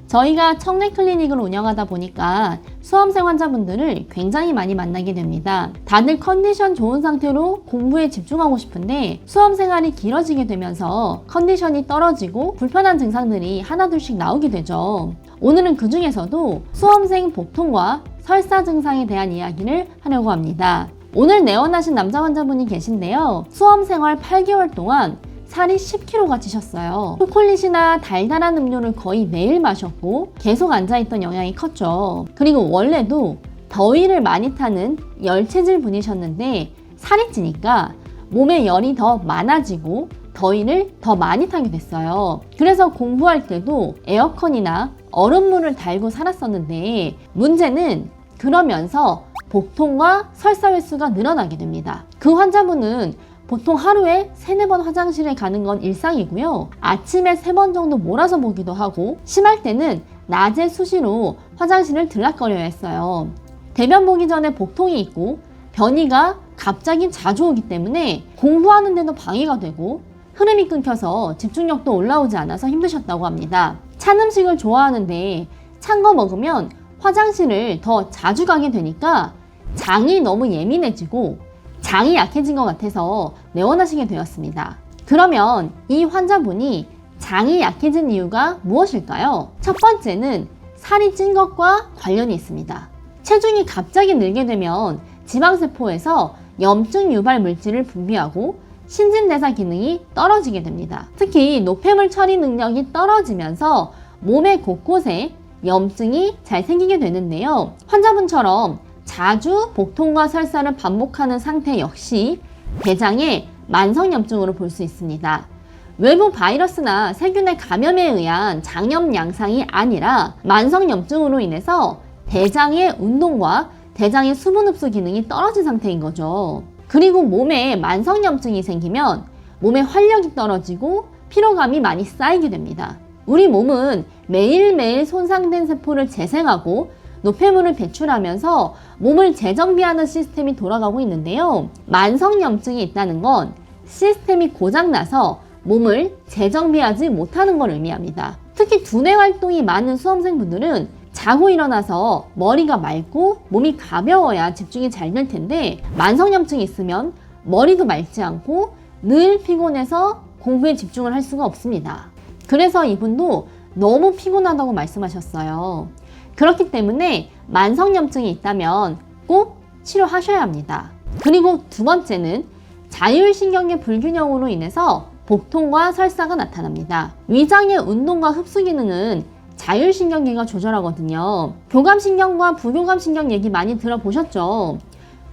저희가 청내 클리닉을 운영하다 보니까 수험생 환자분들을 굉장히 많이 만나게 됩니다. 다들 컨디션 좋은 상태로 공부에 집중하고 싶은데 수험 생활이 길어지게 되면서 컨디션이 떨어지고 불편한 증상들이 하나둘씩 나오게 되죠. 오늘은 그 중에서도 수험생 복통과 설사 증상에 대한 이야기를 하려고 합니다. 오늘 내원하신 남자 환자분이 계신데요. 수험 생활 8개월 동안 살이 10kg가 찌셨어요. 초콜릿이나 달달한 음료를 거의 매일 마셨고 계속 앉아있던 영향이 컸죠. 그리고 원래도 더위를 많이 타는 열체질 분이셨는데 살이 찌니까 몸에 열이 더 많아지고 더위를 더 많이 타게 됐어요. 그래서 공부할 때도 에어컨이나 얼음물을 달고 살았었는데 문제는 그러면서 복통과 설사 횟수가 늘어나게 됩니다. 그 환자분은 보통 하루에 3-4번 화장실에 가는 건 일상이고요. 아침에 3번 정도 몰아서 보기도 하고 심할 때는 낮에 수시로 화장실을 들락거려야 했어요. 대변 보기 전에 복통이 있고 변이가 갑자기 자주 오기 때문에 공부하는 데도 방해가 되고 흐름이 끊겨서 집중력도 올라오지 않아서 힘드셨다고 합니다. 찬 음식을 좋아하는데 찬 거 먹으면 화장실을 더 자주 가게 되니까 장이 너무 예민해지고 장이 약해진 것 같아서 내원하시게 되었습니다. 그러면 이 환자분이 장이 약해진 이유가 무엇일까요? 첫 번째는 살이 찐 것과 관련이 있습니다. 체중이 갑자기 늘게 되면 지방세포에서 염증 유발 물질을 분비하고 신진대사 기능이 떨어지게 됩니다. 특히 노폐물 처리 능력이 떨어지면서 몸의 곳곳에 염증이 잘 생기게 되는데요. 환자분처럼 자주 복통과 설사를 반복하는 상태 역시 대장의 만성염증으로 볼 수 있습니다. 외부 바이러스나 세균의 감염에 의한 장염 양상이 아니라 만성염증으로 인해서 대장의 운동과 대장의 수분 흡수 기능이 떨어진 상태인 거죠. 그리고 몸에 만성염증이 생기면 몸의 활력이 떨어지고 피로감이 많이 쌓이게 됩니다. 우리 몸은 매일매일 손상된 세포를 재생하고 노폐물을 배출하면서 몸을 재정비하는 시스템이 돌아가고 있는데요. 만성염증이 있다는 건 시스템이 고장나서 몸을 재정비하지 못하는 걸 의미합니다. 특히 두뇌 활동이 많은 수험생분들은 자고 일어나서 머리가 맑고 몸이 가벼워야 집중이 잘 될 텐데 만성염증이 있으면 머리도 맑지 않고 늘 피곤해서 공부에 집중을 할 수가 없습니다. 그래서 이분도 너무 피곤하다고 말씀하셨어요. 그렇기 때문에 만성염증이 있다면 꼭 치료하셔야 합니다. 그리고 두 번째는 자율신경계 불균형으로 인해서 복통과 설사가 나타납니다. 위장의 운동과 흡수 기능은 자율신경계가 조절하거든요. 교감신경과 부교감신경 얘기 많이 들어보셨죠?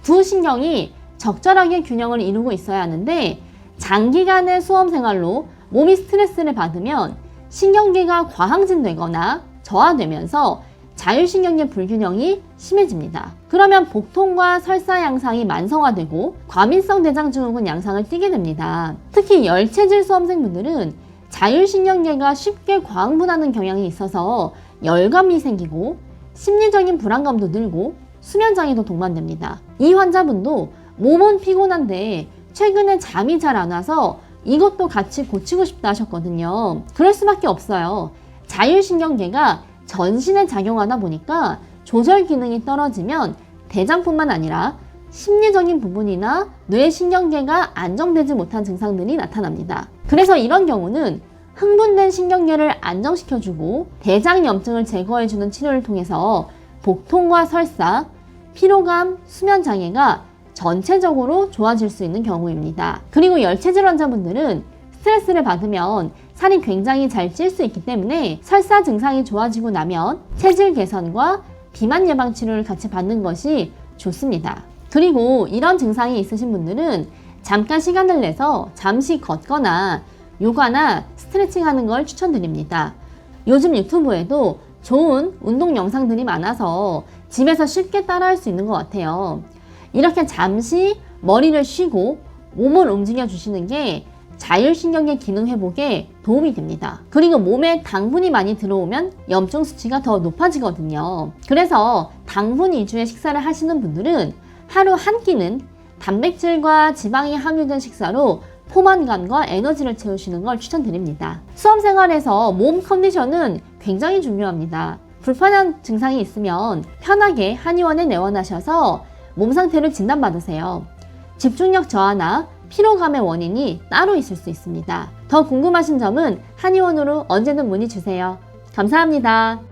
두 신경이 적절하게 균형을 이루고 있어야 하는데 장기간의 수험생활로 몸이 스트레스를 받으면 신경계가 과항진되거나 저하되면서 자율신경계 불균형이 심해집니다. 그러면 복통과 설사 양상이 만성화되고 과민성 대장증후군 양상을 띠게 됩니다. 특히 열체질 수험생분들은 자율신경계가 쉽게 과흥분하는 경향이 있어서 열감이 생기고 심리적인 불안감도 늘고 수면장애도 동반됩니다. 이 환자분도 몸은 피곤한데 최근에 잠이 잘 안 와서 이것도 같이 고치고 싶다 하셨거든요. 그럴 수밖에 없어요. 자율신경계가 전신에 작용하다 보니까 조절 기능이 떨어지면 대장뿐만 아니라 심리적인 부분이나 뇌신경계가 안정되지 못한 증상들이 나타납니다. 그래서 이런 경우는 흥분된 신경계를 안정시켜주고 대장염증을 제거해주는 치료를 통해서 복통과 설사, 피로감, 수면장애가 전체적으로 좋아질 수 있는 경우입니다. 그리고 열체질 환자분들은 스트레스를 받으면 살이 굉장히 잘 찔 수 있기 때문에 설사 증상이 좋아지고 나면 체질 개선과 비만 예방 치료를 같이 받는 것이 좋습니다. 그리고 이런 증상이 있으신 분들은 잠깐 시간을 내서 잠시 걷거나 요가나 스트레칭 하는 걸 추천드립니다. 요즘 유튜브에도 좋은 운동 영상들이 많아서 집에서 쉽게 따라할 수 있는 것 같아요. 이렇게 잠시 머리를 쉬고 몸을 움직여 주시는 게 자율신경계 기능 회복에 도움이 됩니다. 그리고 몸에 당분이 많이 들어오면 염증 수치가 더 높아지거든요. 그래서 당분 위주의 식사를 하시는 분들은 하루 한 끼는 단백질과 지방이 함유된 식사로 포만감과 에너지를 채우시는 걸 추천드립니다. 수험생활에서 몸 컨디션은 굉장히 중요합니다. 불편한 증상이 있으면 편하게 한의원에 내원하셔서 몸 상태를 진단받으세요. 집중력 저하나 피로감의 원인이 따로 있을 수 있습니다. 더 궁금하신 점은 한의원으로 언제든 문의 주세요. 감사합니다.